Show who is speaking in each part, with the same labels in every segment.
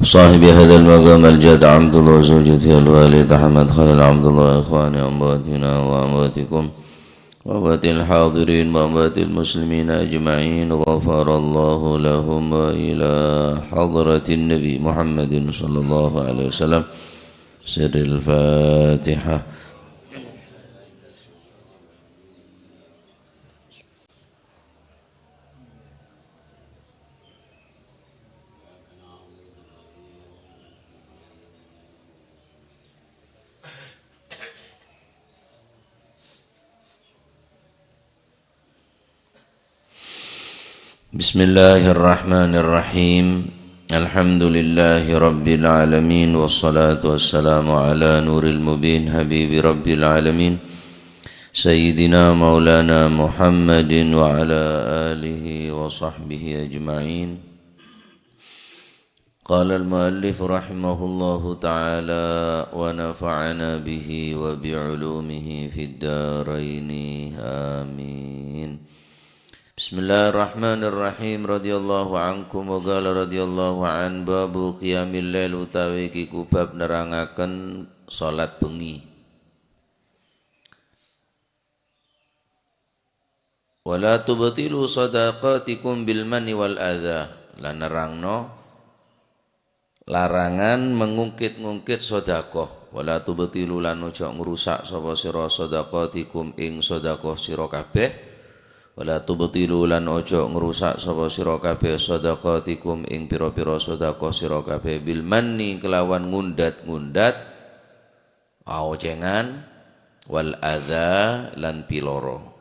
Speaker 1: صاحب هذا المقام الجاد عبد الله وزوجته الوالد أحمد خليل عبد الله إخواني أمواتنا وأمواتكم وأموات الحاضرين وأموات المسلمين أجمعين غفر الله لهم وإلى حضرة النبي محمد صلى الله عليه وسلم سر الفاتحة. Bismillahirrahmanirrahim. Alhamdulillahi rabbil alamin wassalatu wassalamu ala nuril mubin habibi rabbil alamin sayyidina maulana Muhammadin wa ala alihi wa sahbihi ajma'in. Qala al-muallif rahimahullahu ta'ala wa nafa'ana bihi wa bi'ulumihi fid daraini amin. Bismillahirrahmanirrahim. Radhiyallahu ankum wa qala radhiyallahu an babu qiyamil lail utawi iku bab nerangaken salat bengi. Wala tubtilu sadaqatikum bil manni wal adza. Lan nerangno larangan mengungkit-ungkit sedekah. Wala tubtilu lan ojo ngrusak sapa sira sadaqatikum ing sedekah sira kabeh. Wala tubtilu lan ojo ngrusak sapa sira kabeh sadaqatikum ing pira-pira sedekah sira kabeh bil manni kelawan ngundat-ngundat aocengan wal adza lan piloro.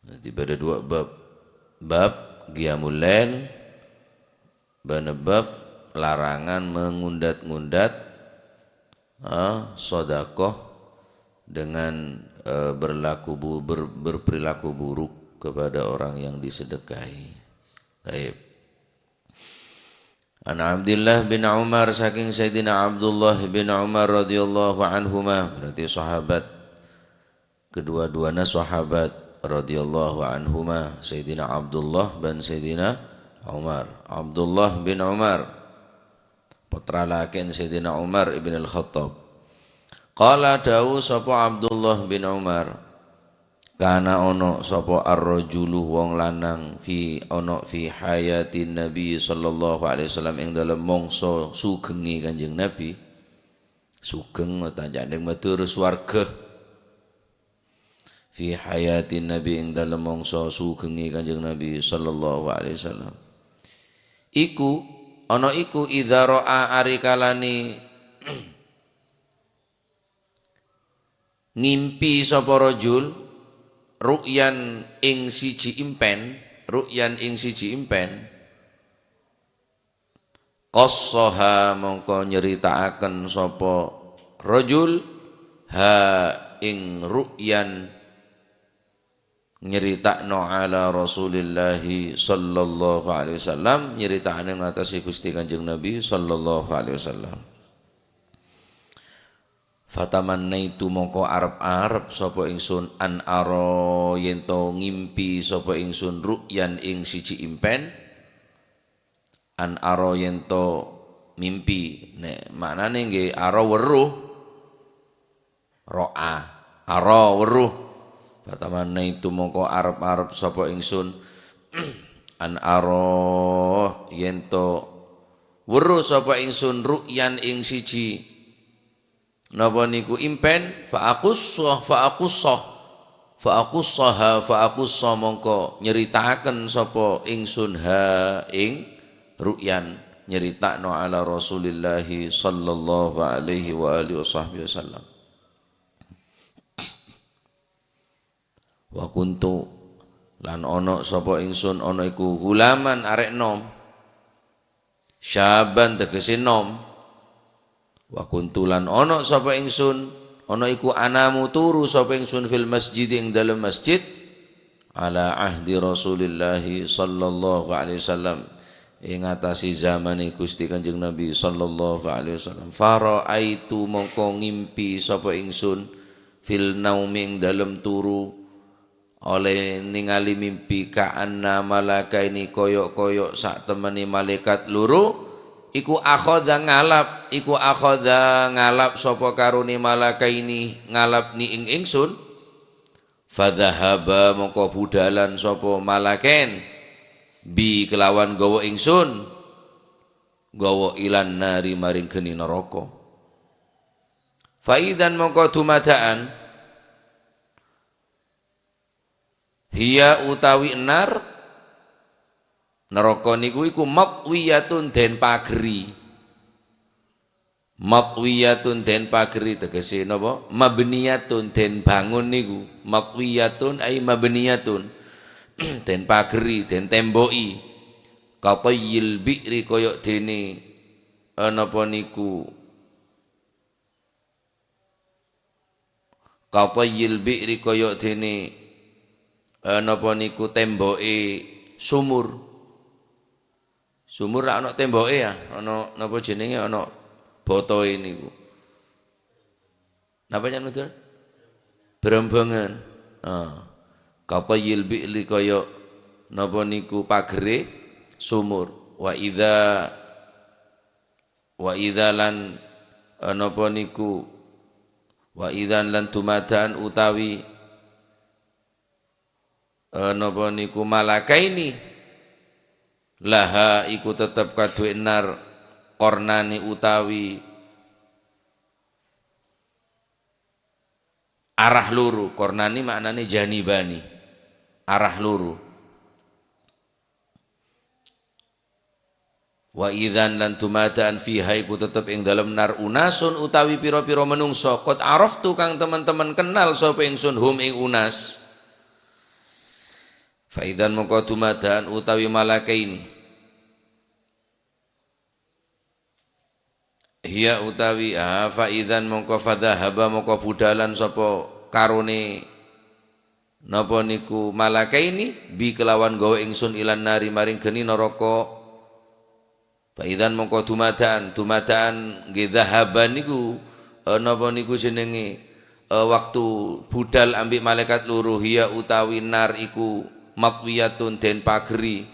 Speaker 1: Nanti pada dua bab qiyamul lail bab larangan mengundat-ngundat sedekah dengan berperilaku buruk kepada orang yang disedekahi. Baik. An Abdullah bin Umar saking Sayyidina Abdullah bin Umar radhiyallahu anhuma, berarti sahabat, kedua-duanya sahabat radhiyallahu anhuma, Sayyidina Abdullah dan Sayyidina Umar. Abdullah bin Umar putra lakin Sayyidina Umar ibn al-Khattab. Qala dawu sapa Abdullah bin Umar, kana ono sapa ar-rajulu wong lanang fi hayatin Nabi sallallahu alaihi wasallam ing dalem mangsa sugenge Kanjeng Nabi. Sugeng tanjane matur swarga. Fi hayatin Nabi ing dalem mangsa sugenge Kanjeng Nabi sallallahu alaihi wasallam. Iku ana iku idza ra'a arikalani ngimpi sapa rajul ru'yan ing siji impen qassaha mongko nyeritaaken sapa rajul ha ing ru'yan nyeritakno ala Rasulillah sallallahu alaihi wasallam, nyeritakane ngatasi Gusti Kanjeng Nabi sallallahu alaihi wasallam. Fatamannaitu mongko arep-arep sapa ingsun an ara yen to ngimpi sapa ingsun ru'yan ing siji impen, an ara yen to mimpi, nek maknane nggih ara weruh, ro'a ara weruh. Fatamannaitu mongko arep-arep sapa ingsun an ara yen to weruh sapa ingsun ru'yan ing siji napa niku impen fa'aqussaha mongko nyeritakaken sapa ingsun ha ing ru'yan nyeritakno ala Rasulillah sallallahu alaihi wa alihi wasallam. Wa kuntu lan ana sapa ingsun ana iku gulaman arek nom, syaban tegese nom. Wa kuntulan ono sapa ingsun ono iku anamu turu sapa ingsun fil masjid ing dalem masjid ala ahdi Rasulillah sallallahu alaihi wasallam ing atasi zamane Gusti Kanjeng Nabi sallallahu alaihi wasallam. Faraaitu mongko ngimpi sapa ingsun fil naumi ing dalem turu oleh ningali mimpi ka'anna malakaini koyok-koyok sak temani malaikat loro iku akhadha ngalap sapa karone malakaini ngalap ni ing ingsun fadhahaba mongko budalan sapa malaken bi kelawan gawa ingsun gawa ilan nari maring geni neraka faidan mongko dumadaan hiya utawi nar neraka niku iku matwiyatun den pageri. Matwiyatun den pageri tegese napa? Mabniyatun den bangun niku. Matwiyatun ai mabniyatun den pageri, den temboki. Qatayil bi'ri koyok dene napa niku? Qatayil bi'ri koyok dene napa niku temboke sumur. Sumur ra ana temboke ya, ana napa jenenge ana botoe niku. Napa jan betul? Berembangan. Qatayil bi'li kaya napa niku pagere sumur. Wa idza lan napa niku wa idzan lan tumadan utawi napa niku malakaini laha iku tetep kaduwe nar kornani utawi arah luru. Kornani maknane janibani, arah luru. Wa idzan lan tumadaan fiha iku tetep ing dalem nar unasun utawi pira-pira menungso qad araftu kang teman-teman kenal sapa ingsun hum ing unas. Faidan mongko tumadaan utawi malakaini hiya utawi faidan mongko fadhahaba mongko budalan sapa karone napa niku malakaini bi kelawan gawa ingsun ilan nari maring geni neraka. Faidan mongko tumadaan nggih dhahaban niku napa niku jenenge waktu budal ambek malaikat loro hiya utawi nar iku matwiyatun den pageri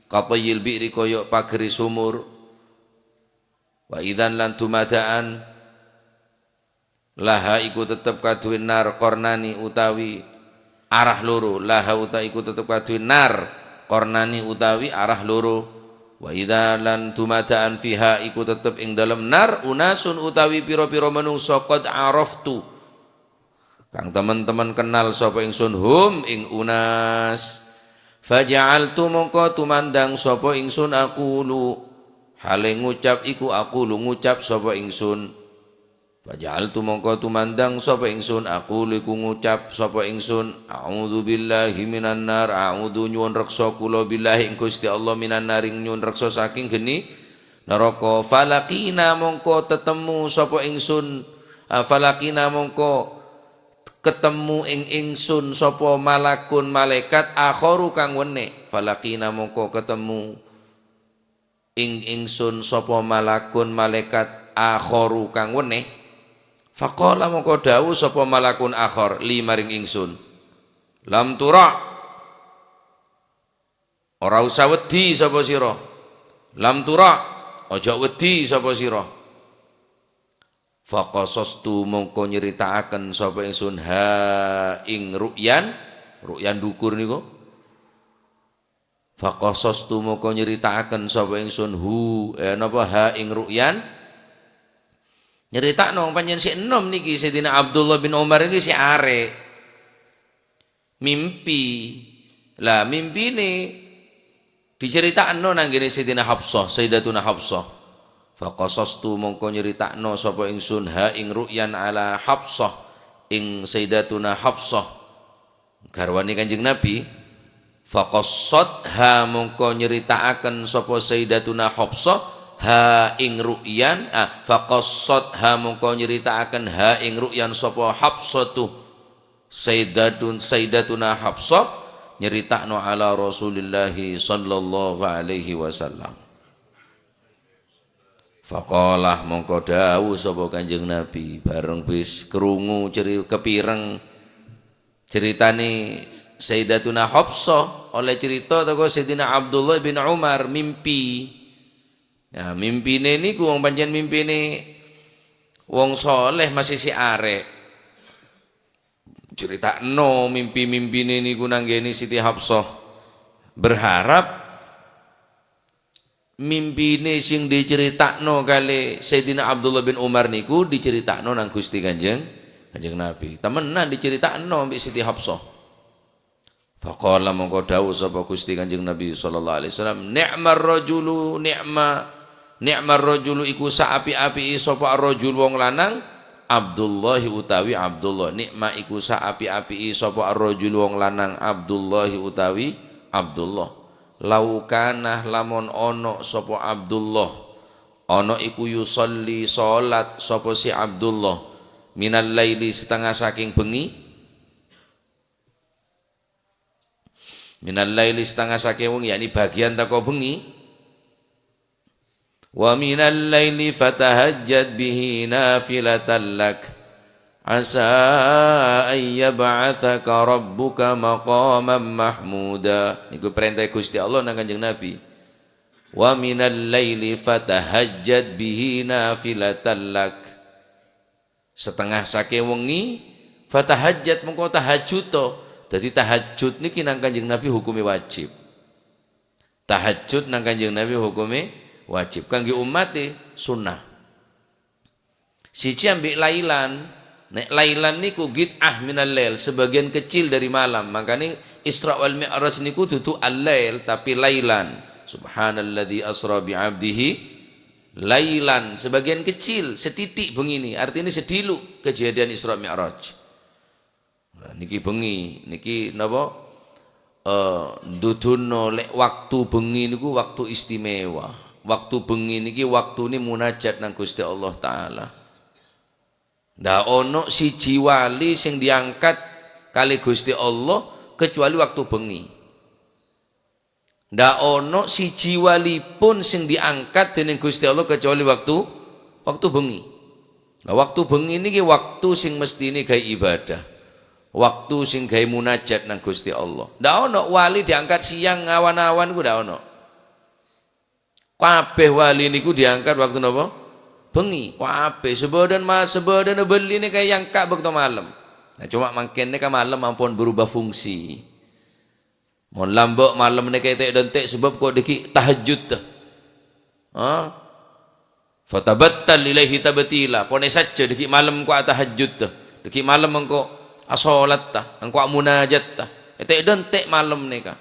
Speaker 1: qatayil bi'ri koyok pageri sumur. Wa idzan lan tumadaan laha iku tetep kaduwe nar kornani utawi arah loro. Laha uta iku tetep kaduwe nar kornani utawi arah loro. Wa idzan lan tumadaan fiha iku tetep ing dalem nar unasun utawi pira-pira manungsa qad araftu kang teman-teman kenal sapa ingsun hum ing unas. Faja'altu mongko tumandang sapa ingsun aqulu hale ngucap iku aqulu ngucap sapa ingsun. Faja'altu mongko tumandang sapa ingsun aqulu iku ngucap sapa ingsun a'udzu billahi minan nar a'udzu nyuwun reksa kula billahi ing Gusti Allah minan nar nyuwun reksa saking geni neraka. Falaqina mongko tetemu sapa ingsun falaqina mongko ketemu ing ingsun sapa malakun malaikat akharu kang wene. Falaqina mongko ketemu ing ingsun sapa malakun malaikat akharu kang wene. Faqala mongko dawuh sapa malakun akhar li maring ingsun lam tura ora usah wedi sapa sira. Lam tura aja wedi sapa sira. Faqasastu mongko nyeritakaken sapa ingsun ha ing ru'yan dukur niku. Faqasastu mongko nyeritakaken sapa ingsun hu napa ha ing ru'yan nyeritakno panjenengan sik enom niki Sayyidina Abdullah bin Umar iki si arek mimpi. Lah mimpine diceritakno nang ngene Sayyidina Hafsah, Sayyidatuna Hafsah. Faqasastu mongko nyeritakno sapa ingsun ha ing ru'yan ala Hafsah ing Sayyidatuna Hafsah garwane Kanjeng Nabi. Faqassat ha mongko nyeritakaken sapa Sayyidatuna Hafsah ha ing ru'yan faqassat ha mongko nyeritakaken ha ing ru'yan sapa Hafsatu Sayyidatuna Hafsah nyeritakno ala Rasulillah sallallahu alaihi wasallam. Faqalah mongko dawuh sapa Kanjeng Nabi bareng wis krungu kepireng ceritane Sayyidatuna Hafsah oleh cerita teko Sayyidina Abdullah bin Umar mimpi Ya, mimpine niku wong pancen mimpine wong soleh masih si arek. Critakno mimpi-mimpine niku nanggeni Siti Hafsah. Berharap mimpine sing diceritakno kali Sayyidina Abdullah bin Umar niku diceritakno nang Gusti Kanjeng Nabi. Temenan diceritakno mbek Siti Hafsah. Faqala mongko dawuh sapa Gusti Kanjeng Nabi sallallahu alaihi wasallam, ni'mar rajulu iku saapi-api sapa rajul wong lanang Abdullah utawi Abdullah. Nikma iku saapi-api sapa rajul wong lanang Abdullah utawi Abdullah. Laukana lamun ono sapa Abdullah ono iku yusolli salat sapa si Abdullah minal laili setengah saking bengi, minal laili setengah saking wengi, yakni bagian teko bengi. Wa minal laili fatahajjad bihi nafilatan lak asa ay yab'atsaka rabbuka maqaman mahmuda. Niku perintah Gusti Allah nang Kanjeng Nabi. Wa minal laili fatahajjad bihi nafilatan lak. Setengah saking wengi fatahajjad mengko tahajud to. Jadi tahajud niki nang Kanjeng Nabi hukumnya wajib. Tahajud nang Kanjeng Nabi hukumnya wajib. Kangge umat sunnah. Siji ambek lailan. Nek lailan niku gid'ah minal lail, sebagian kecil dari malam. Makanya Isra wal Mi'raj niku dudu al-lail tapi lailan. Subhanalladzi asra bi 'abdihi lailan, sebagian kecil, setitik bengi ini. Artinya sedilu kejadian Isra Mi'raj. Nah, niki bengi, niki napa? Duduno lek waktu bengi niku waktu istimewa. Waktu bengi niki waktune munajat nang Gusti Allah taala. Ndak ono siji wali sing diangkat kali Gusti Allah kecuali waktu bengi. Ndak ono siji wali pun sing diangkat dening Gusti Allah kecuali waktu bengi. Nah, waktu bengi niki waktu sing mestine gawe ibadah. Waktu sing gawe munajat nang Gusti Allah. Ndak ono wali diangkat siang awan-awan ku ndak ono. Kabeh wali niku diangkat waktu napa? Bengi. Kabeh sebadan beli ini kayak yang kak waktu malam. Nah, cuma mangkene ka malam ampun berubah fungsi. Mon lambok malam ini kayak tek dentek sebab kok diki tahajud tah. Fatabattal ilaihi tabtila. Pone saja diki malam ku tahajud tah. Diki malam engko asolat tah, engko munajat tah. Tek dentek malam nika.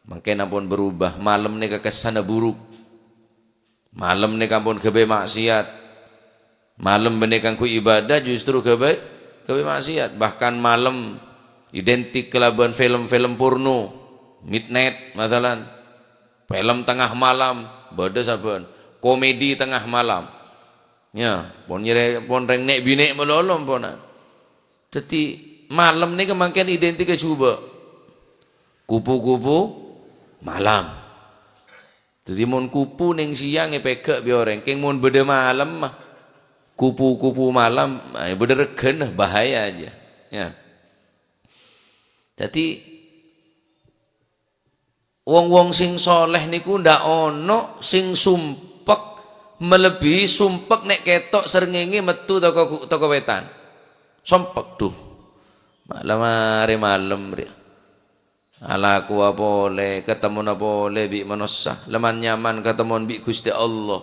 Speaker 1: Mangkene ampun berubah. Malam nika kesana buruk. Malam nika ampun kebe maksiat. Malam menikah ku ibadah justru kebe maksiat. Bahkan malam identik kelaban film-film porno, midnight masalan, film tengah malam, bodoh saben, komedi tengah malam. Ya, pon reng nek binek melolom ponan. Jadi malam nika mangken identik coba kupu-kupu malam. Jadi mon kupu ning siang pegak bioreng, keng mon beda malam mah kupu-kupu malam beda regen bahaya aja. Ya. Jadi wong-wong sing soleh niku ndak ono sing sumpek melebihi sumpek nek ketok srengenge metu toko wetan. Sumpek duh. Malam are malam ria. Alaku apa oleh ketemu apa oleh bi manusia leman nyaman ketemu bi Gusti Allah.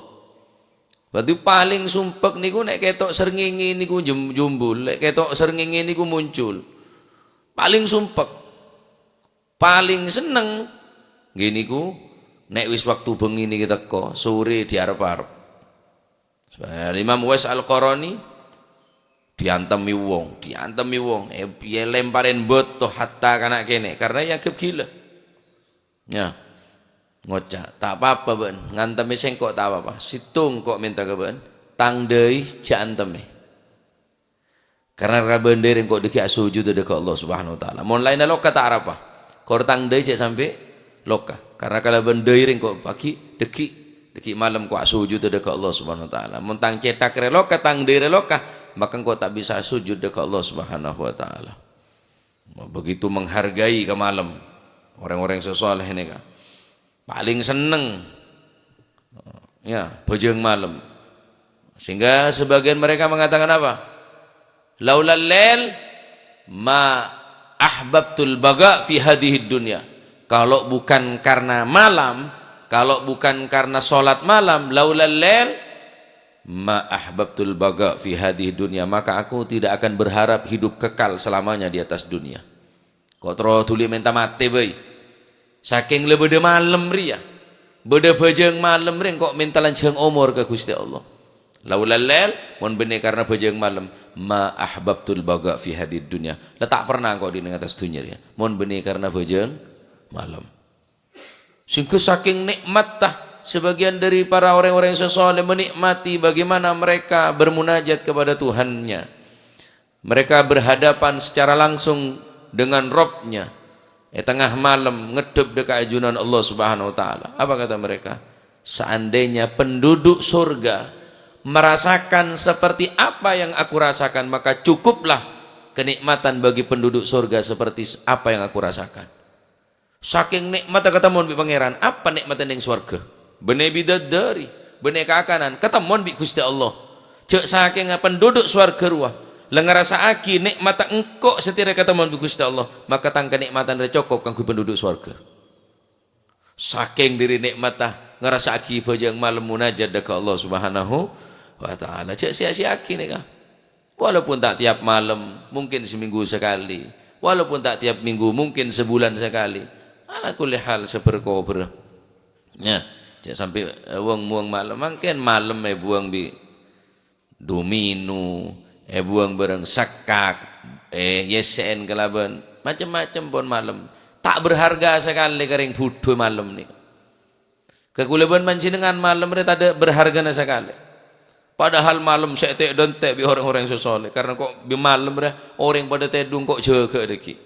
Speaker 1: Berarti paling sumpek niku nek ketok srengenge niku jumbul, nek ketok srengenge niku muncul. Paling sumpek. Paling seneng nggih niku nek wis waktu bengi niki teko, sore diarep-arep. Imam Uwais Al-Qarani diantemi wong, piye lemparin botoh hatta kana kene karena ya gila. Ya. Ngocak, tak apa-apa ben, ngantemi sengkok tak apa-apa. Situng kok minta ke ben, tang deui janteme. Karena rabender kok diki sujud dekat Allah Subhanahu wa taala. Mun lain loka tak apa. Kor tang deui cek sampai loka. Karena kalau bender kok pagi deki malam kok sujud dekat Allah Subhanahu wa taala. Mun tang cetak reloka tang deui reloka maka engkau tak bisa sujud dekat Allah Subhanahu wa taala. Begitu menghargai ke malam orang-orang sesoleh ini kan. Paling seneng Ya, bojong malam. Sehingga sebagian mereka mengatakan apa? Laulal lail ma ahbabtul baga fi hadhihi dunya. Kalau bukan karena malam, kalau bukan karena salat malam, laulal lail ma ahbabtul baga fi hadhihi dunya, maka aku tidak akan berharap hidup kekal selamanya di atas dunia. Kok terus tuli minta mati bae. Saking lebede malam ria. Beda bajeng malam ring kok minta lanjang umur ke Gusti Allah. Laulal lail mun bene karena bajeng malam ma ahbabtul baga fi hadid dunya. Lah tak pernah kok di atas dunia ya. Mun bene karena bajeng malam. Singke saking nikmat tah sebagian dari para orang-orang yang saleh menikmati bagaimana mereka bermunajat kepada Tuhannya. Mereka berhadapan secara langsung dengan Rabb-nya. Tengah malam ngedep dekat ajunan Allah Subhanahu wa taala. Apa kata mereka? Seandainya penduduk surga merasakan seperti apa yang aku rasakan, maka cukuplah kenikmatan bagi penduduk surga seperti apa yang aku rasakan. Saking nikmat ketemu bi pangeran, apa nikmatan yang surga? Bene bidadari, bene kakanan, ketemu bi Gusti Allah. Cek saking penduduk surga ruah lah ngerasa nikmat engkau setira ketemu bi Gusti Allah, maka tang kenikmatan recokok kanggo penduduk surga. Saking diri nikmat tah ngerasa bajang malam munajat dekat Allah Subhanahu wa taala. Cek sia-sia nih kah? Walaupun tak tiap malam, mungkin seminggu sekali. Walaupun tak tiap minggu, mungkin sebulan sekali. Ala kulli hal seperkober. Ya, cek sampai wong malam, mungkin malam buang bi domino, buang bareng sakak, yesen kelaban, macam-macam pun malam. Tak berharga sekali kering budu malam ni. Kekuleban mancinengan malam mereka ada berharga sekali. Padahal malam saya tek dan tek bi orang-orang soleh. Karena kok bi malam mereka orang pada tedung kok jaga deki.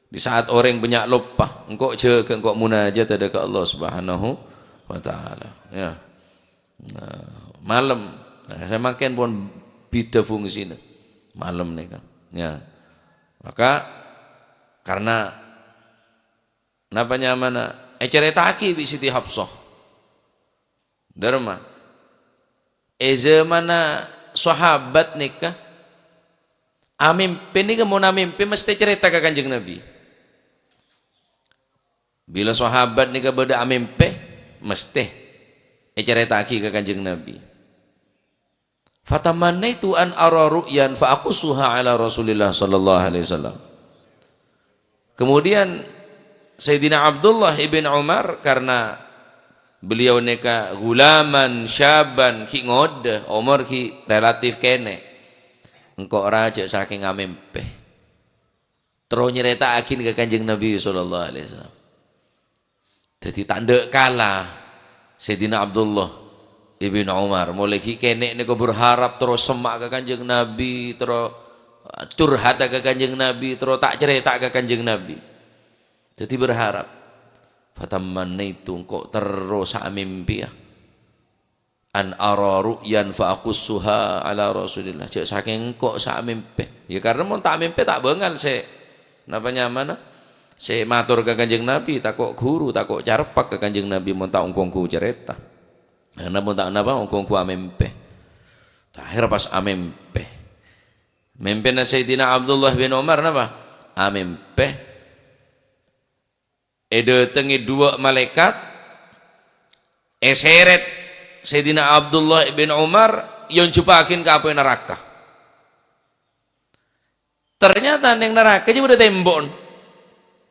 Speaker 1: Di saat orang banyak lupa, engkau jaga engkau munajat ada ke Allah Subhanahu wa taala. Ya. Nah, malam, saya makin pun beda fungsinya malam nih kan ya, maka karena napanya mana ceritaki bi Siti Hafsah Dharma mana sahabat nikah amimpin nih mau namimpi mesti cerita ke Kanjeng Nabi. Bila sahabat nikah beda amimpe mesti ceritaki ke Kanjeng Nabi. Fatamannaitu an ara ru'yan fa aqussuha ala Rasulillah sallallahu alaihi wasallam. Kemudian Sayyidina Abdullah ibn Umar karena beliau neka gulaman syaban ki ngode umur ki relatif kene. Engkau raja saking ngamempe. Terus nyeritakake ke Kanjeng Nabi sallallahu alaihi wasallam. Jadi tak ndek kalah Sayyidina Abdullah Ibn Umar mulai kene niku berharap terus semak ke Kanjeng Nabi, terus curhat ke Kanjeng Nabi, terus tak cerita ke Kanjeng Nabi. Jadi berharap. Fatamannaitu kok terus sak mimpi ya. An ara ru'yan fa aqussuha ala Rasulillah. Cek saking kok sak mimpi. Ya karena mau tak mimpi tak bengal se. Napa nyamana? Se matur ke Kanjeng Nabi, tak kok guru, tak kok carpak ke Kanjeng Nabi mau tak ungkongku cerita. Karena pun tak napa ungkongku amempe. Terakhir pas amempe. Mempena Sayyidina Abdullah bin Umar napa? Amempe. Tengi dua malaikat. Seret Sayyidina Abdullah bin Umar yang cupakin ke apa neraka. Ternyata yang neraka juga ada tembok.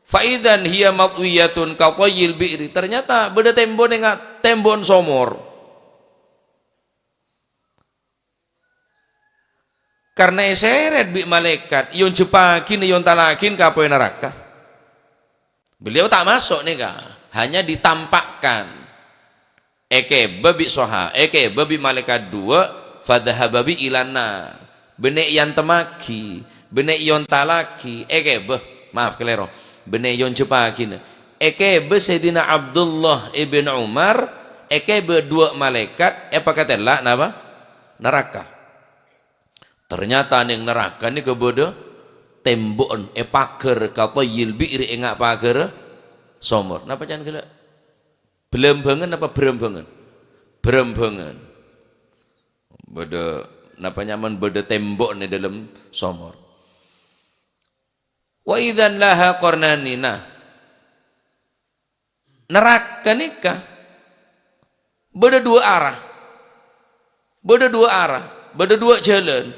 Speaker 1: Faidan hiya matwiyatun kaqayil bi'ri. Ternyata beda tembok dengan tembok somor. Karena seret bi malaikat yon cepakin yon talakin ke apa neraka. Beliau tak masuk nih kak, hanya ditampakkan. Babi soha, babi malaikat dua, fadhahababi ilana. Benek yang temaki, benek yon talaki, maaf kelero. Benek yon cepakin. Sayyidina Abdullah ibn Umar, dua malaikat, pakatelah napa? Neraka. Ternyata yang neraka ni kebodoh tembok pager kaqayil bi'ri engak pager somor. Napa jangan gila? Belembangan apa berembangan? berembengan. Beda napa nyaman beda tembok nih dalam somor. Wa idzan laha qarnani. Nah, neraka nikah beda dua arah. Beda dua arah, beda dua jalan.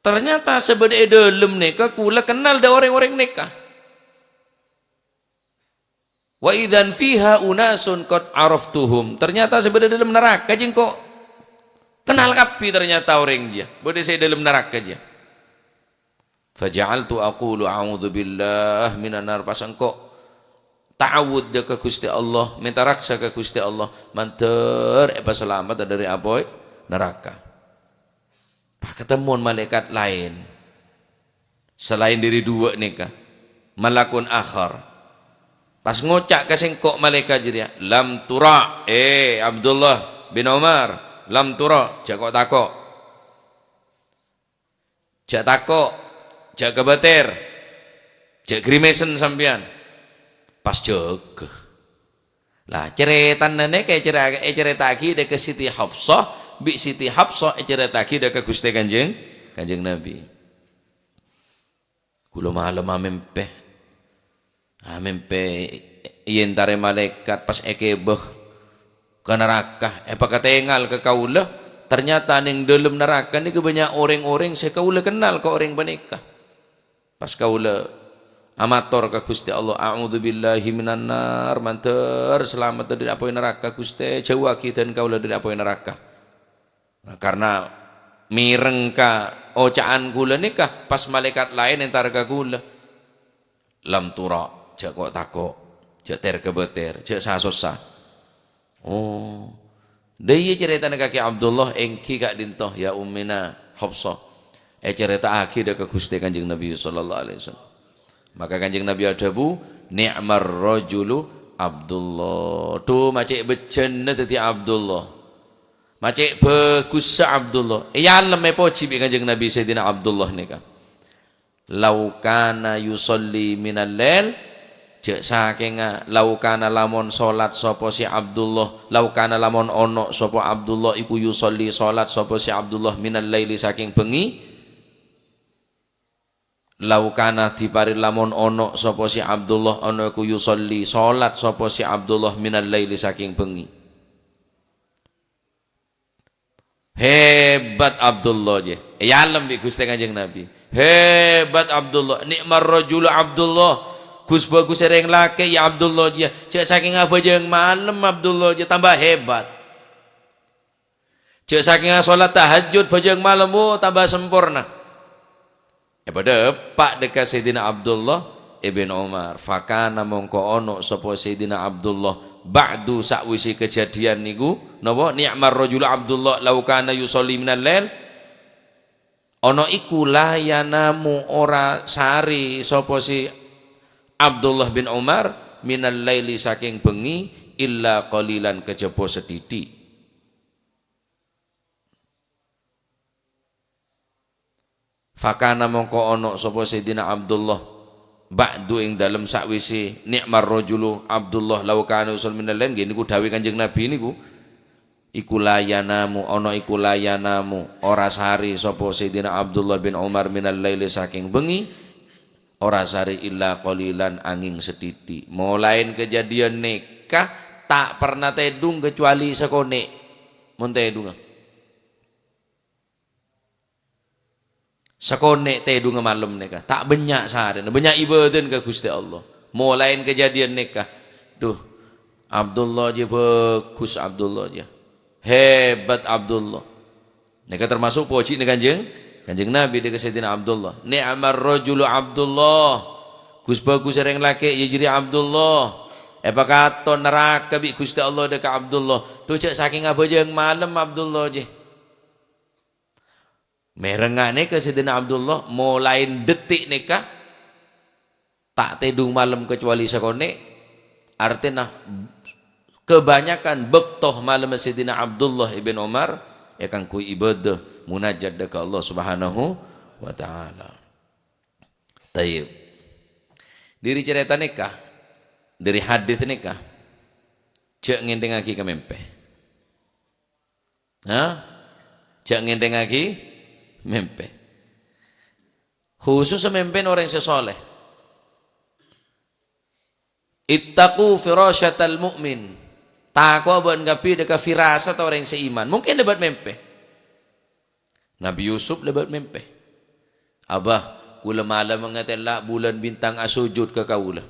Speaker 1: Ternyata sebenarnya dalam nikah kula kenal da orang-orang nikah. Wa idzan fiha unasun qad araftuhum. Ternyata sebenarnya dalam neraka jeung kok kenal kapi ternyata orang dia. Bode saya dalam neraka dia. Faja'altu aqulu a'udzu billah minan nar, pasang kok ta'awud ke Gusti Allah, minta raksa ke Gusti Allah, manter apa selamat dari apa neraka. Pak ketemu malaikat lain selain diri dua nikah, malakun akhar. Pas ngocak ke sengkok malaikat jadi lam tura, Abdullah bin Umar, lam tura, jak takok, jak kebeter, jak grimesen sampean. Pas jaga lah cerita nene kayak cerita lagi ke Siti Hafsah, bi Siti Hafsah cerita lagi ke Gusti Kanjeng Nabi. Kulo malam amempe yen tare malaikat pas ekebeh ke neraka pakatengal ke kaula, ternyata ning dalam neraka ni banyak orang-orang saya kaula kenal ke orang menikah. Pas kaula amator ke Gusti Allah, a'udzubillahi minan nar, manter selamat dari apa neraka Gusti, jauh kita dan kaula dari apa neraka. Nah, karena mireng ka ocaan kula nikah pas malaikat lain entar ka kula lam tura, jak kok takok, jak ter kebeter, jak sasosa. Oh, dia cerita kaki Abdullah engki kak dintoh ya ummina Hafsah. Cerita akhir ke Gusti Kanjeng Nabi sallallahu alaihi wasallam. Maka Kanjeng Nabi adabu ni'mar rajulu Abdullah. Tuh macik becenna tadi Abdullah. Macik bagus Abdullah. Ya alam poci bi Kanjeng Nabi Sayyidina Abdullah nika. Lau kana yusolli minal lail, jek saking lau kana lamun salat sapa si Abdullah, lau kana lamun ono sapa Abdullah iku yusolli salat sapa si Abdullah minal laili saking bengi. Lau kana dipari lamun ono sapa si Abdullah ono iku yusolli salat sapa si Abdullah minal laili saking bengi. Hebat Abdullah je. Ya alam bi Gusti Kanjeng Nabi. Hebat Abdullah, nikmar rajul Abdullah. Gus bagus sering laki ya Abdullah je. Cek saking apa jeung malam Abdullah je tambah hebat. Cek saking salat tahajud bajang malam tambah sempurna. Pada pak dekat Sayyidina Abdullah ibn Umar, fakana mongko ono sapa Sayyidina Abdullah ba'du sakwisi kejadian niku napa ni'mar rajul Abdullah law kana yusolli minal lail, ono iku layanamu ora sari sapa si Abdullah bin Umar minal laili saking bengi illa qalilan kejaba sedidik. Fakana mongko ono sapa Sayyidina Abdullah ba'du ing dalem sakwisi ni'mar rajulu Abdullah law kana usul minal lail, niku dawuh Kanjeng Nabi niku iku layanamu ono iku layanamu ora sari sapa Sayyidina Abdullah bin Umar minal laili saking bengi ora sari illa qalilan angin setitik. Mulain kejadian nikah tak pernah tedung kecuali sekone mun tedung. Sekone tedung malam nikah tak banyak sehari, banyak ibadah ke Gusti Allah. Mulain kejadian nikah, duh Abdullah je bagus, Abdullah je hebat Abdullah. Nikah termasuk puji nih Kanjeng Nabi dekat Sayyidina Abdullah. Ni'mar rajulu Abdullah. Gus bagus sering laki ya jadi Abdullah. Katon neraka bi Gusti Allah dekat Abdullah. Tuh cek saking apa jeung malam Abdullah je. Merengane ke Sayyidina Abdullah mulai detik nikah tak tedung malam kecuali sekone, artinya kebanyakan bektoh malam Sayyidina Abdullah ibn Umar akan ku ibadah munajat ke Allah Subhanahu wa taala. Tayyib. Diri cerita nikah, dari hadis nikah cek ngendeng lagi ke mempeh. Hah? Jak ngendeng lagi mimpi. Khusus mimpi orang sesoleh. Ittaqu firasyatal mu'min. Takwa buat ngapi dekat firasat orang seiman. Mungkin lebat mimpi. Nabi Yusuf lebat mimpi. Abah, kula malam mengatella bulan bintang asujud ke kaula.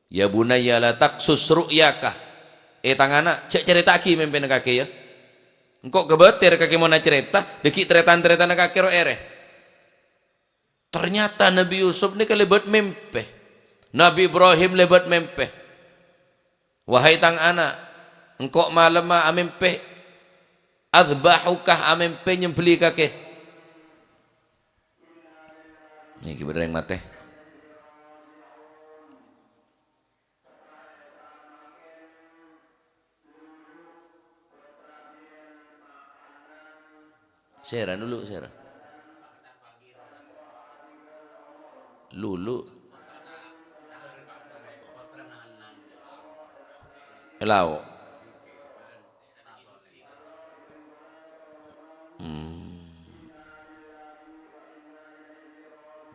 Speaker 1: Ya bunayya la taqsus ru'yaka. Tangana cek cerita ki mimpi nak kaki ya. Engkau kebetir kaki mau cerita, deki cerita nak kaki ro ere. Ternyata Nabi Yusuf ni kelebat mimpi. Nabi Ibrahim lebat mimpi. Wahai tang anak, engkau malam ma amimpi. Adbahukah amimpi nyembeli kaki. Ini kibar yang mati. Sera dulu, Sera. Lulu. Elau.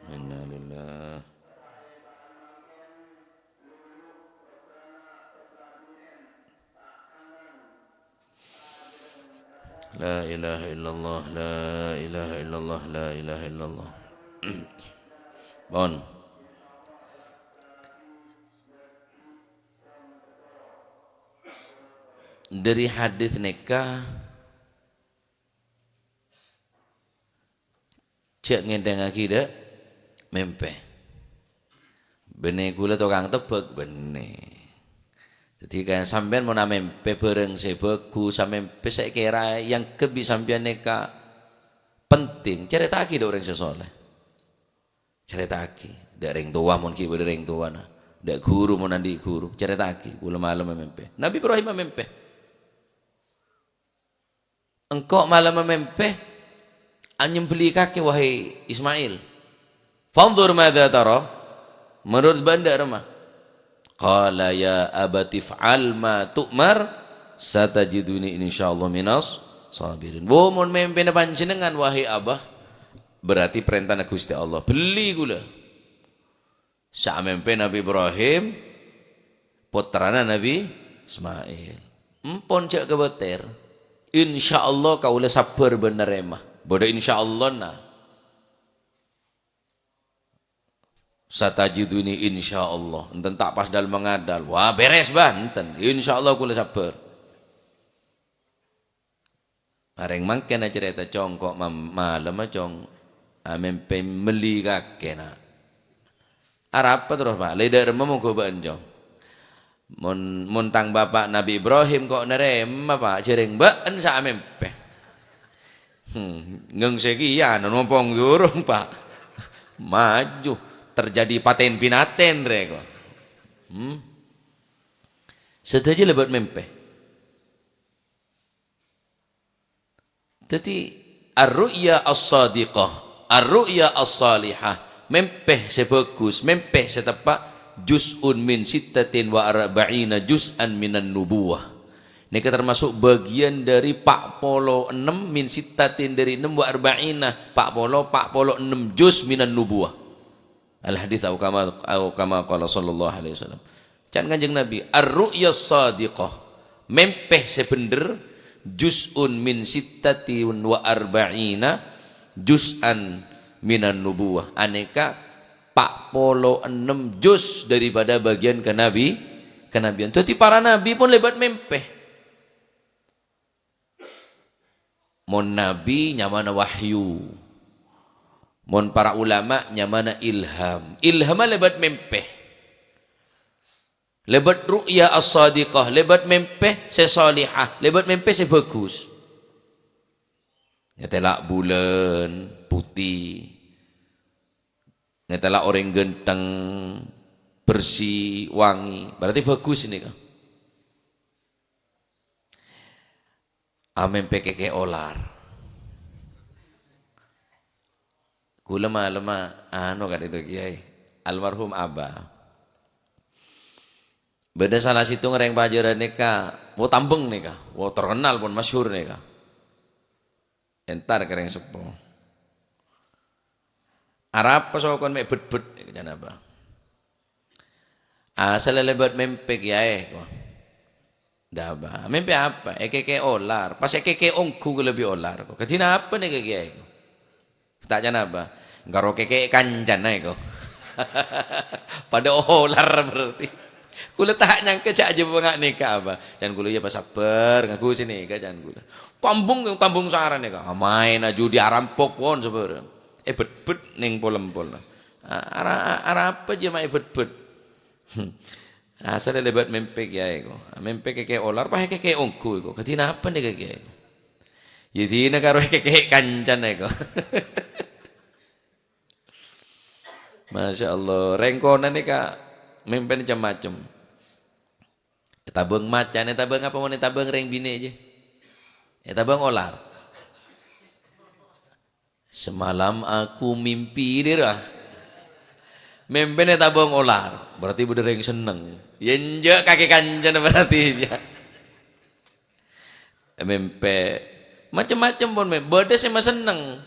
Speaker 1: Innalillah. La ilaha illallah, la ilaha illallah, la ilaha illallah. Bon. Dari hadis nikah cek ngendeng lagi dah mimpi. Bene kula tukang tebak bene. Jadi kan sampean mau mimpi bareng sebeku sampai saya kira yang kebi sampean nikah penting cerita lagi orang sesoleh. Cerita lagi, dak ring tua mun ki ring tua nah. Dak guru mun andi guru, cerita lagi kula malam mimpi. Nabi Ibrahim mimpi. Engkau malam mimpi anyembeli kaki wahai Ismail. Fanzur madza tara? Menurut banda remah. Qala ya abati fa'al ma tu'mar satajiduni insyaallah minas sabirin. Wo mun mimpi panjenengan wahai abah berarti perintah Gusti Allah. Beli gula. Sak mimpi Nabi Ibrahim putrana Nabi Ismail. Empon cek kebeter. Insyaallah kaula sabar bener emah. Bodoh insyaallah nah. Satajiduni insyaallah. Enten tak pas dal mengadal. Wah beres bah enten. Insyaallah kula sabar. Areng mangken cerita congkok malam cong. Mimpi meli kakek nak. Arab terus Pak. Lidah remah mau coba enjong. Montang bapak Nabi Ibrahim kok nerem Pak jering mbak ensa mimpi. Ngeng sekian nompong durung Pak. Maju terjadi paten pinaten reko. Sedaja lebat mimpi. Jadi ar-ru'ya as-sadiqah, ar-ru'ya as-salihah, mimpi sebagus, mimpi setepak juz'un min sittatin wa arba'ina juz'an minan nubuwah. Ini termasuk bagian dari 46 min sittatin dari 6 wa arba'ina 46 juz minan nubuwah. Al hadits atau kama qala sallallahu alaihi wasallam. Can Kanjeng Nabi, ar-ru'ya as-sadiqah, mimpi sebener juz'un min sittatin wa arba'ina juz'an minan nubuwah. Aneka 46 juz daripada bagian kenabian. Jadi para nabi pun lebat mimpi. Mon nabi nyamana wahyu. Mon para ulama nyamana ilham. Ilham lebat mimpi. Lebat ru'ya as-sadiqah, lebat mimpi sesalihah, lebat mimpi sebagus. Ngetelak bulan putih. Ngetela orang genteng bersih wangi berarti bagus ini kan. Amen pekeke olar. Kula lama anu kan itu kiai almarhum abah. Beda salah situ ngereng pajaran nikah, wo tambeng nikah, wo terkenal pun masyhur nikah. entar kereng sepo. Arab pasokon mek bet-bet jan apa. Asal lebat mempek ya kok. Daba, mimpi apa? Keke olar. Pas keke ongku lebih olar kok. Katina apa nih keke ko? Tak jana apa? Garo keke kancan kok. Pada olar berarti. Kula tak nyangka cak aja bengak nikah apa. Jangan kula ya pas sabar ngaku sini ka jangan kula. Tambung saran nih kok. Main judi arampok pon sabar. Bet-bet ning polem-pol. Ara apa je mai bet-bet. Asal lebat mempek ya iko. Mempek keke olar pah keke ongku iko. Katina apa nih keke? Jadi karo keke kancan iko. Masya Allah. Rengkonan nih kak mempek macam-macam. Tabeng macan, tabeng apa mau tabeng reng bini aja. Tabeng olar. Semalam aku mimpi dirah. Mempene tabung olar, berarti bener yang seneng. Yenje kaki kancan berarti ya. Mempe macam-macam pun bedes emang seneng.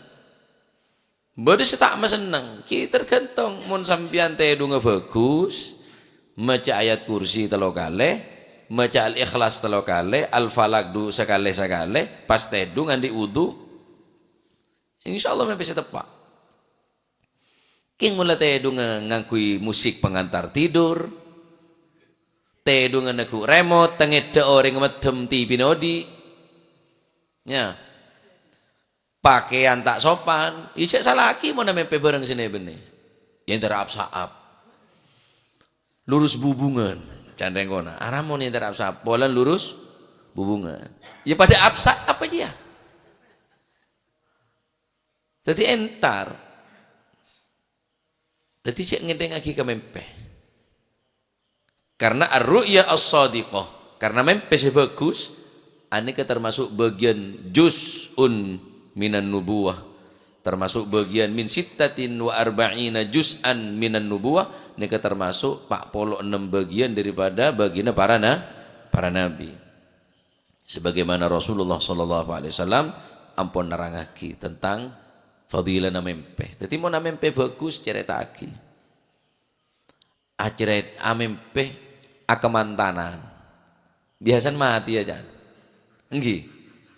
Speaker 1: Bedes tak seneng. Kita tergantung mun sampian teh dunga bagus, maca ayat kursi telo kale, maca al-ikhlas telo kale, al-falak du sekale, pas teh dungan di wudu. Insyaallah mempe tepak. King mula tedu ngangkui musik pengantar tidur, tedu ngaku remote tengede orang medem TV nodi, ya pakaian tak sopan, ijek salaki mau namanya bareng sini benih, yang terap saap, lurus bubungan, candeng kona, aramon yang terap saap, pola lurus bubungan, ya pada absak apa aja, jadi entar. Jadi cek ngedeng lagi ke mempeh. Karena ar-ru'ya as-sadiqah. Karena mempeh bagus, ini termasuk bagian juz'un minan nubuwah. Termasuk bagian min sittatin wa arba'ina juz'an minan nubuwah. Ini termasuk 46 bagian daripada bagian para nabi. Sebagaimana Rasulullah SAW ampun nerangaki tentang fadilah na mempeh. Jadi mau na mempeh bagus cerita aki. Aceret amempeh kemantanan. Biasan mati ya jan. Enggi.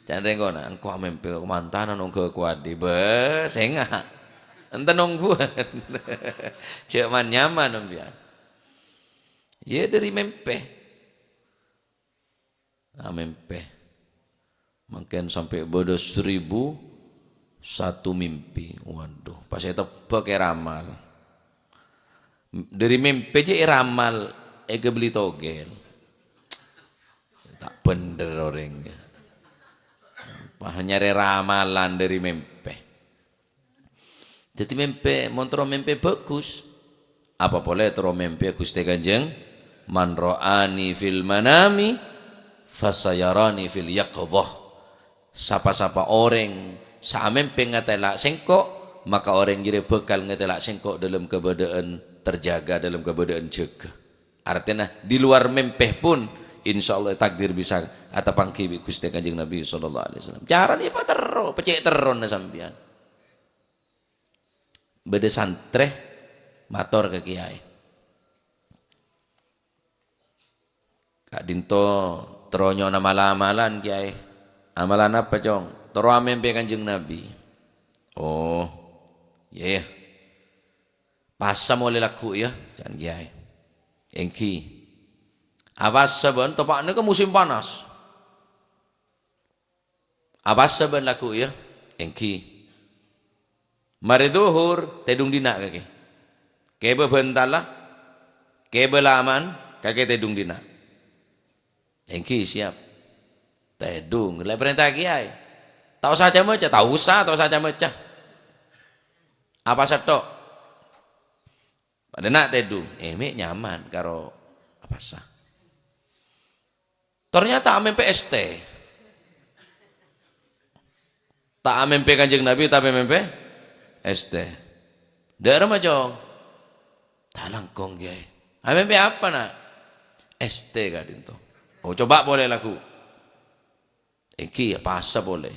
Speaker 1: Jan rengkona engko amempeh kemantanan engko kuadi. Senga. Enten nungguan. Cek man nyaman ombian. Ya dari mempeh. Amempeh. Mungkin sampai bodoh 1000 satu mimpi. Waduh, pas saya tebak ramal. Dari mimpi aja ramal beli togel. Tak bener orangnya. Hanya ramalan dari mimpi. Jadi mimpi, montro mimpi bagus. Apa boleh tero mimpi Gusti Kanjeng? Man ra'ani fil manami fasayarani fil yaqdhah. Sapa-sapa orang samempe ngetelak sengkok, maka orang jadi bekal ngetelak sengkok dalam keadaan terjaga, dalam keadaan jaga. Artinya di luar mempeh pun insya Allah takdir bisa atau pangkibi Gusti Kanjeng Nabi SAW. Cara dia apa terus, pecek terus na sampian. Beda santre mator ke kiai. Kak Dinto teronyo nama amalan kiai. Amalan apa jong? Terus mimpi Kanjeng Nabi. Oh, ya. Yeah. Pasam oleh laku ya, jangan kiai. Engki. Apa saban topaknya ke musim panas. Apa saban laku ya, engki. Mari duhur tedung dina kaki. Kebe bentala, kebe laman, kaki tedung dina. Engki siap. Tedung, le perintah kiai. Tahu saja mecah, tahu saja mecah. Apa setok? Pada nak tedung, mek nyaman karo apa sah. Ternyata amen PST. Tak amen Kanjeng Nabi tapi amen ST. Daerah macam talangkong kiai. Amen apa nak? ST kadin to. Oh coba boleh laku. Iki apa asa boleh.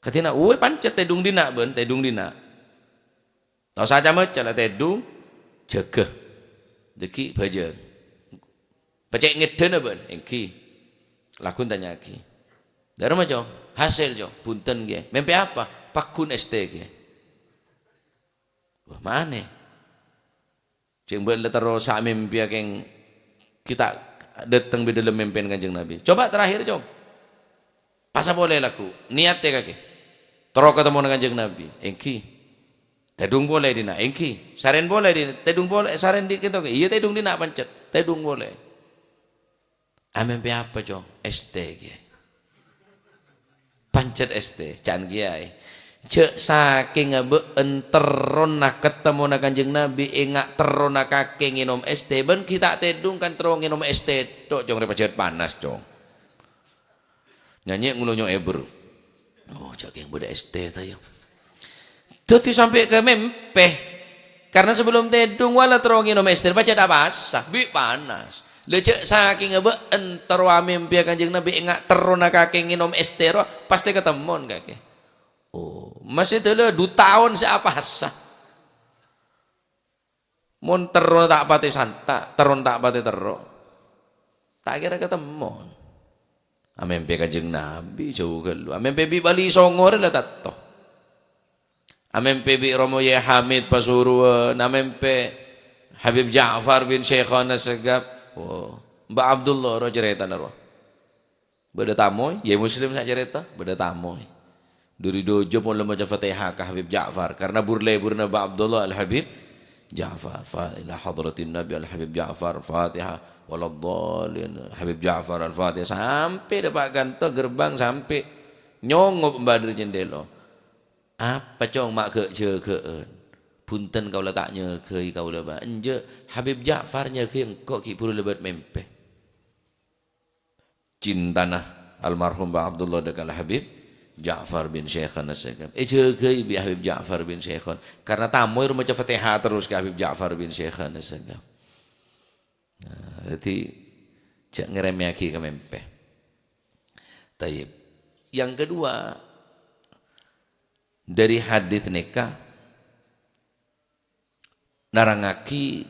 Speaker 1: Katina pancet tedung dina ben tedung dina. Tahu saja macam lah tedung jaga. Deki baja. Pacek ngeden ben engki. Lakun tanya ki. Dari macam hasil jo punten ge. Mempe apa? Pakun ST ge. Wah mana? Ceng bela terus sa mimpi yang kita datang di dalam mimpi Kanjeng Nabi. Coba terakhir jom. Pasa boleh laku. Niat ya kaki. Terus ketemu dengan Kanjeng Nabi. Engki. Tedung boleh dina. Engki. Saren boleh dina. Tedung boleh. Saren dikit oke. Iya tedung dina pancet. Tedung boleh. Mimpi apa jom? ST ge. Pancet ST. Can kiai. Cek saking enteron nak ketemu nak Kanjeng Nabi engak teron nak kake nginom ST ben kita tedung kan terong nginom ST tok jong repacet panas jong nyanyi ngulonyo eber oh jaking beda ST tayo tuti sampai ke mempeh karena sebelum tedung wala terong nginom ST pacet basah bi panas lecek saking entero mimpi Kanjeng Nabi engak teron nak kake nginom ST ro pasti ketemon kake. Oh, masih telah 2 tahun siapa sah. Mon teron tak pati santa, teron tak pati tero. Tak kira ketemu. Amempe Kanjeng Nabi jauh kelu. Amempe bi Bali Songor lah tato. Amempe bi Romo Ye Hamid Pasuruan. Amempe Habib Ja'far bin Syekhana Segap. Oh, Mbak Abdullah ro cerita naro. Beda tamoy, ye muslim sak cerita, beda tamoy. Dari dojo pun lemah Fatihah ke Habib Ja'far karena burna Mbak Abdullah Al-Habib Ja'far ila hadratin Nabi Al-Habib Ja'far Fatihah waladhdallin Habib Ja'far Al-Fatihah sampai dapat kantor gerbang sampai nyongop mbak dari jendela apa cong mak keun punten kau letaknya ke kau lebat enje Habib Ja'farnya ke kok ki puru lebat mempe cintana almarhum Mbak Abdullah dekat Habib Ja'far bin Syekhan As-Segaf. Jagai bi Habib Ja'far bin Syekhan. Karena tamu rumah Fatihah terus ke Habib Ja'far bin Syekhan As-Segaf. Jadi jak ngeremeki ke mempe. Taib. Yang kedua dari hadis nikah narangaki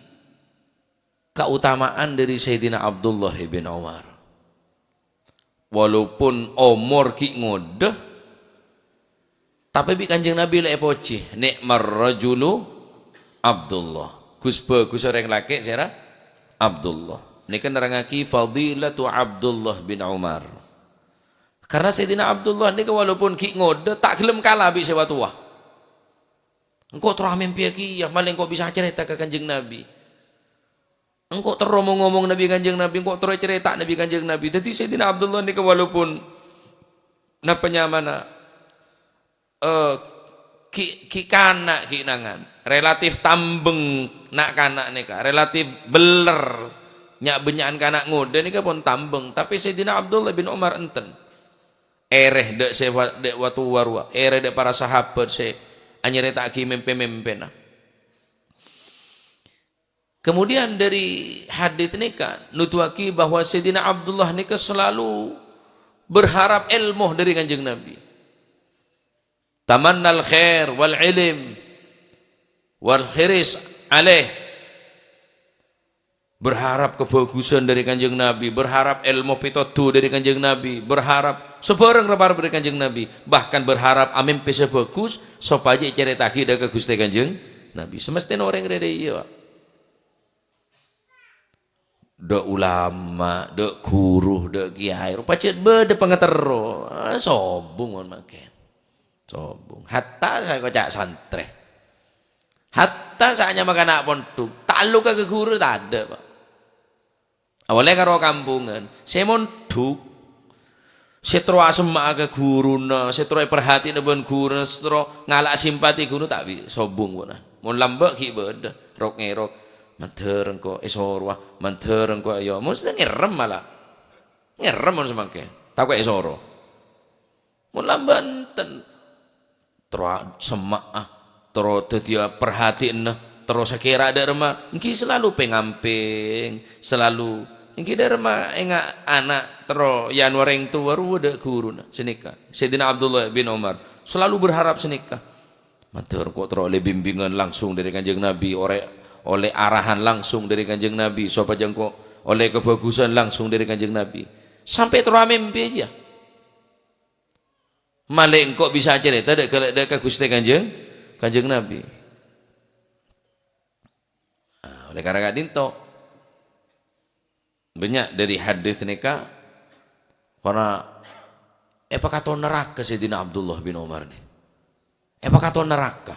Speaker 1: keutamaan dari Sayyidina Abdullah bin Umar. Walaupun umur ki ngodah tapi bi Kanjeng Nabi lek poci nikmar rajulu Abdullah kusba orang laki sira Abdullah niki nerangaki fadilatu Abdullah bin Umar karena Sayyidina Abdullah niki walaupun ki ngode tak gelem kalah bi sewa tua engko terus mimpi ki ya maling kok bisa cerita ke Kanjeng Nabi engko terus ngomong Nabi Kanjeng Nabi engko terus cerita Nabi Kanjeng Nabi jadi Sayyidina Abdullah niki walaupun napa nyamana ki kanak ki nangan relatif tambeng nak kanak nika relatif beler nyak benyakan kanak ngode nika pun tambeng tapi Sayyidina Abdullah bin Umar enten ereh dek sewa dek watu warwa ereh dek para sahabat se anyerita ki mempe nah kemudian dari hadits nika nutuaki bahwa Sayyidina Abdullah nika selalu berharap ilmu dari Kanjeng Nabi tamannal khair wal ilm wal khiris alaih berharap kebagusan dari Kanjeng Nabi berharap ilmu pitodu dari Kanjeng Nabi berharap sebarang rebar dari Kanjeng Nabi bahkan berharap amin pese bagus supaya ceritaki dak ke Gusti Kanjeng Nabi semestinya orang rede iya dak ulama dak guru dak kiai pacet bede pengetero sobung mon maken sobung hatta saya kocak santre hatta saatnya makan anak pondok takluk ke guru tak ada pak awalnya karo kampungan saya mondok setro semak ke guru na setro perhatian dengan guru setro ngalak simpati guru tak bi sobung pun mau lambak ki beda rok ngerok mantereng ko esorwa mantereng ko ayo mesti ngerem malah ngerem mon semakin tak kok esoro mau lambanten terus semak terus dia perhatiin terus sekira ada remah engki selalu pengamping selalu Iki derma enggak anak tero Januari yang tua ruda guru senikah. Sayyidina Abdullah bin Umar selalu berharap senikah. Matur kok tero oleh bimbingan langsung dari Kanjeng Nabi, oleh arahan langsung dari Kanjeng Nabi, sapa jengko oleh kebagusan langsung dari Kanjeng Nabi. Sampai tero mimpi aja. Malek kok bisa cerita dek ke Gusti Kanjeng Nabi. Nah, oleh karena dinto banyak dari hadis nikah karena apa kata neraka Sayyidina Abdullah bin Umar nih. Apa kata neraka?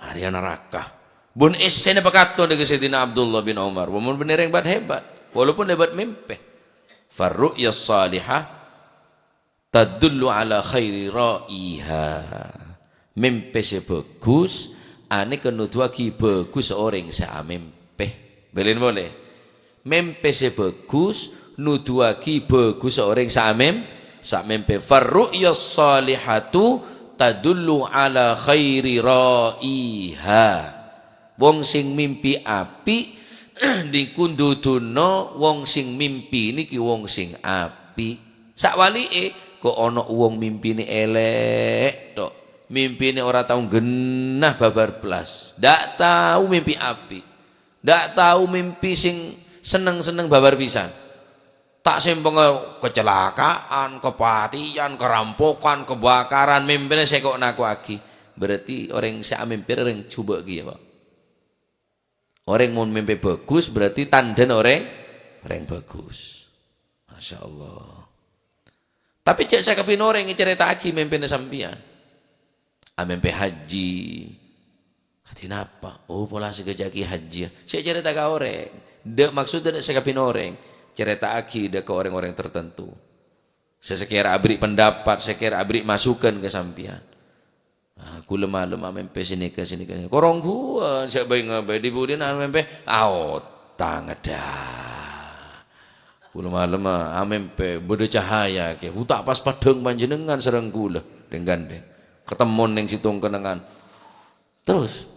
Speaker 1: Hari neraka. Bun esen apa kata dengan Sayyidina Abdullah bin Umar. Wamun bener yang hebat walaupun hebat mimpi. Farru'ya salihah tadullu ala khairi ra'iha. Mimpi sebagus ane kenuduaki bagus orang sa mimpi. Boleh. Mimpi sebagus nuduaki bagus orang sa mimpi. Farru'ya salihatu tadullu ala khairi ra'iha. Wong sing mimpi api dikunduduno wong sing mimpi niki wong sing api. Sak walike kok ono wong mimpine elek tok, mimpine ora tau genah babar blas, ndak tahu mimpi api, ndak tahu mimpi sing seneng-seneng babar pisan, tak sempeng kecelakaan, kepatian, kerampokan, kebakaran, mimpine saya kok naku aki. Berarti orang yang mimpi orang coba gitu Pak. Orang mau mimpi bagus berarti tanda orang bagus. Masya Allah. Tapi cek saya kepin orang yang cerita aki mimpinya sampian. Mimpi haji. Katina apa? Oh pola segejaki haji. Saya cerita ke orang. Dek maksudnya saya kepin orang. Cerita aki dek ke orang-orang tertentu. Saya sekira abri pendapat, saya kira abri masukan ke sampian. Aku lemah-lemah mimpi sini ke sini ke sini. Korong gua saya bayi ngabai di budin mimpi. Tang ada. Kula malema amempe beda cahaya ke utak pas padeng panjenengan sareng kula dengan ketemu ning situng kenangan terus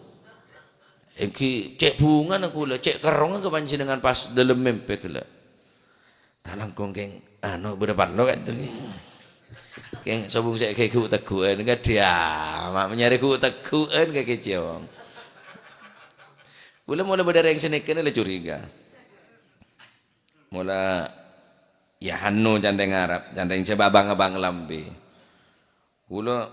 Speaker 1: iki cek bunga kula cek kerong ke panjenengan pas dalam mimpi kula tak langkung keng beda parno kan itu keng sobung saya kayak ku teguan enggak dia mak menyari ku teguan kayak kecil kula mulai beda yang sini kena curiga mula ya hanu jandeng Arab jandeng coba abang lambe kula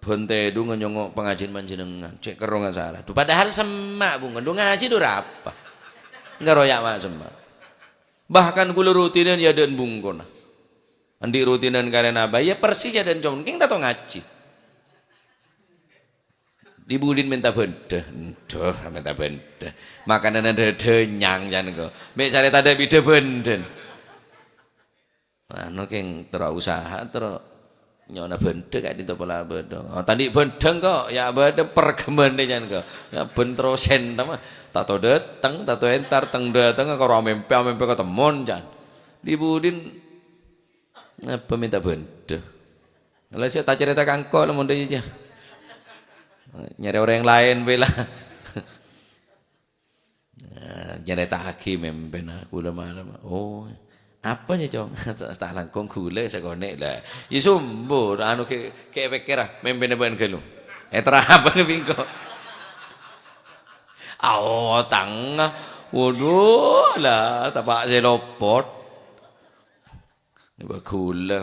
Speaker 1: bentedu nyongok pengajian panjenengan cek kerong salah tu padahal semak bunga du ngaji du apa enggak royak mak semak bahkan kula rutinan ya dan bungkona andi rutinan karena apa ya persis ya dan comong king tato ngaji dibulin minta benda minta benda makanan ada denyang jan ko mek sare tada bida benden anu keng tero usaha tero nyona benda kak dito pola bedo tadi bendeng kok ya beda pergemene jan ko ya bentro sen mah tato dateng tato entar teng dateng karo amempe ketemon jan dibulin apa minta benda kalau saya tak cerita kangko lamun deui aja nyari orang yang lain bela nyari tak hakim memben aku lama-lama oh apa nya cong tak langkong gula sekonek lah ya sumbu anu kayak pikir memben ban gelu terapa ngepingko tangga waduh lah tapak selopot ini gula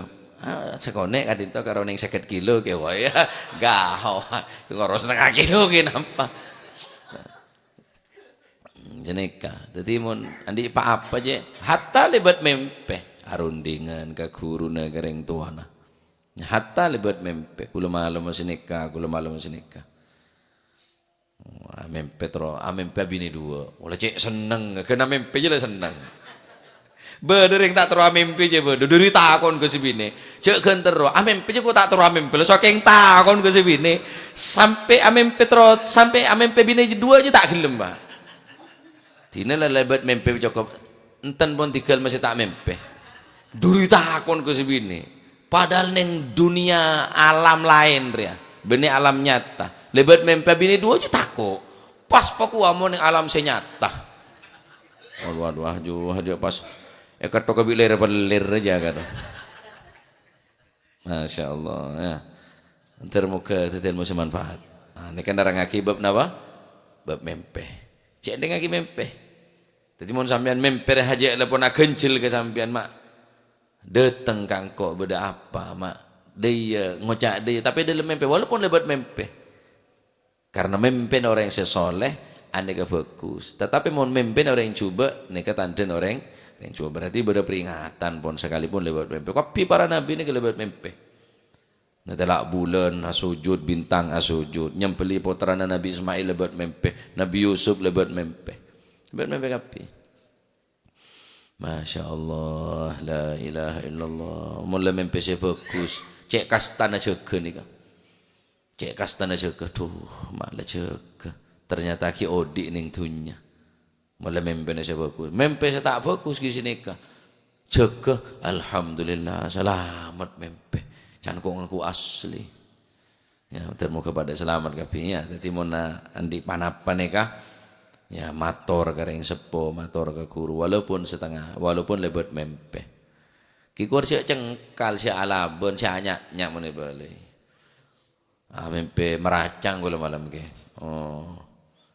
Speaker 1: sekonek kan itu karo ning 50 kilo ke wae gaho karo setengah kilo ki nampak jeneka dadi mun andi pak apa je hatta lebat mempe arundingan ka guru negereng tuana hatta lebat mempe kula malam sinika mempe tro mempe bini dua mulai cek seneng kena mempe je lah seneng bener yang tak terus mimpi je bener dari takon ke sibine cek gentero mimpi je ku tak terus mimpi lo saking takon ke sibine sampai mimpi terus sampai mimpi bine dua je tak gelem Pak dina lah lebat mimpi cukup enten pun tinggal masih tak mimpi dari takon ke sibine padahal neng dunia alam lain ria benih alam nyata lebat mimpi bine dua je takut pas paku amo neng alam senyata waduh dia pas Katok kebilir pelir aja kan. Masya Allah ya. Ntar muka tetel musim manfaat. Nah, ini kan darang ngaki bab napa? Bab mempeh. Cek dengan ngaki mempeh. Jadi mau sampean mempeh haja lepon kencil ke sampean mak. Dateng kangkok beda apa mak. Dia ngocak dia tapi dia mempeh walaupun lebat mempeh. Karena mempeh orang yang sesoleh ane ke fokus. Tetapi mau mempeh orang yang coba nika tanten orang yang coba berarti beda peringatan pun sekalipun lebat mempeh. Tapi para nabi ini lebat mempeh. Nah telak bulan asujud bintang asujud nyempeli putrana Nabi Ismail lebat mempeh, Nabi Yusuf lebat mempeh. Lebat mempeh kapi. Masya Allah, la ilaha illallah. Mula mempeh saya fokus. Cek kastana cekeh ni kah? Cek kastana cekeh tuh malah cekeh. Ternyata ki odik ning tunya. Mula mempeh saya fokus. Mempeh saya tak fokus di sini kah? Cekeh, alhamdulillah selamat mempeh. Can kok ngaku asli. Ya, termu kepada selamat kapinya. Dadi mona andi panapan kah? Ya mator kareng sepo, mator ke guru walaupun setengah, walaupun lebat mempeh. Ki kur sia cengkal sia alabon sia nyak mene bale. Ah mempeh meracang kula malam ke. Oh.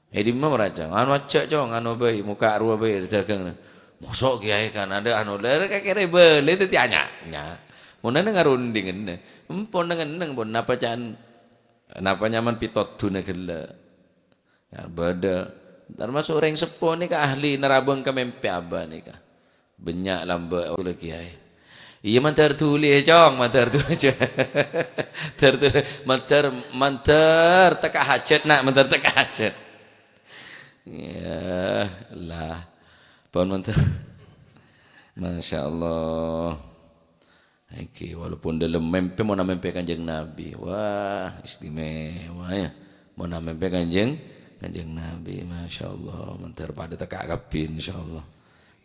Speaker 1: Di mana meracang? Anu acak cong anu bae muka arwah bae dagang. Mosok kiai kan ada anu ler kakek bale teh nya. Muna ngarunding ene. Empon neng pun napa nyaman pitot tuna gela. Ya bada. Termasuk orang sepuh ni ka ahli nerabang ka mempe aba ni ka. Benyak lamba oleh kiai. Iya mantar tulis cong, mantar tulis. mantar teka hajat nak, mantar teka hajat. Ya lah. Pon mantar. Masya Allah. Oke, walaupun dalam mimpi mau mimpi kanjeng Nabi, wah istimewa ya, mau mimpi kanjeng Nabi, masya Allah, mentar pada tekak kapin, insya Allah,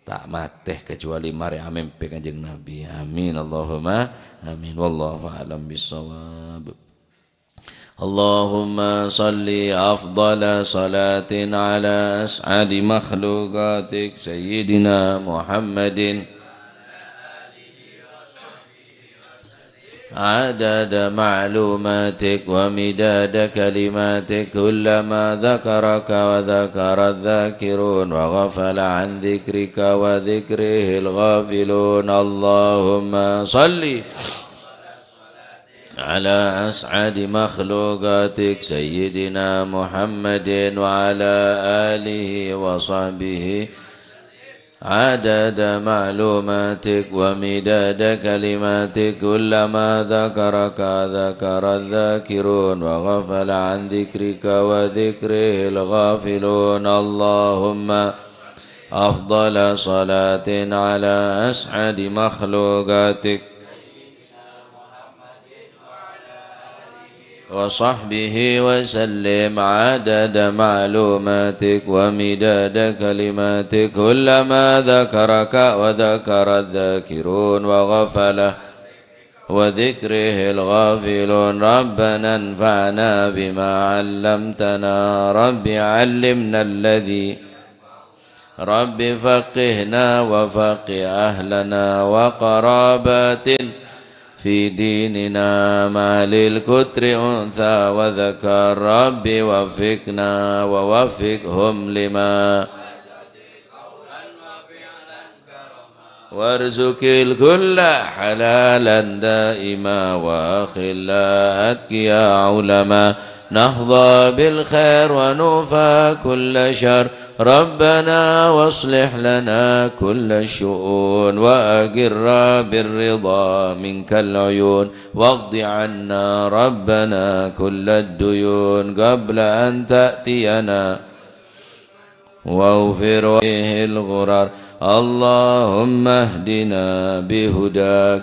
Speaker 1: tak mateh kecuali mari mimpi kanjeng Nabi, amin Allahumma amin, wallahu a'lam bissawab. Allahumma salli afdala salatin ala as'adi makhlukatik Sayyidina Muhammadin عدد معلوماتك ومداد كلماتك كلما ذكرك وذكر الذاكرون وغفل عن ذكرك وذكره الغافلون اللهم صل على أسعد مخلوقاتك سيدنا محمد وعلى آله وصحبه عدد معلوماتك ومداد كلماتك كلما ذكرك ذكر الذاكرون وغفل عن ذكرك وذكره الغافلون اللهم أفضل صلاة على أسعد مخلوقاتك وصحبه وسلم عدد معلوماتك ومداد كلماتك كلما ذكرك وذكر الذاكرون وغفل وذكره الغافلون ربنا انفعنا بما علمتنا رب علمنا الذي رب فقهنا وفقه أهلنا وقراباتنا في ديننا ما للكتر أنثى وذكر ربي وفقنا ووفقهم لما وارزق الكل حلالا دائما وخلا أتقيا علما نحظى بالخير ونوفى كل شر ربنا واصلح لنا كل الشؤون وأقر بالرضا منك العيون واقض عنا ربنا كل الديون قبل أن تأتينا واغفر به الغرر اللهم اهدنا بهداك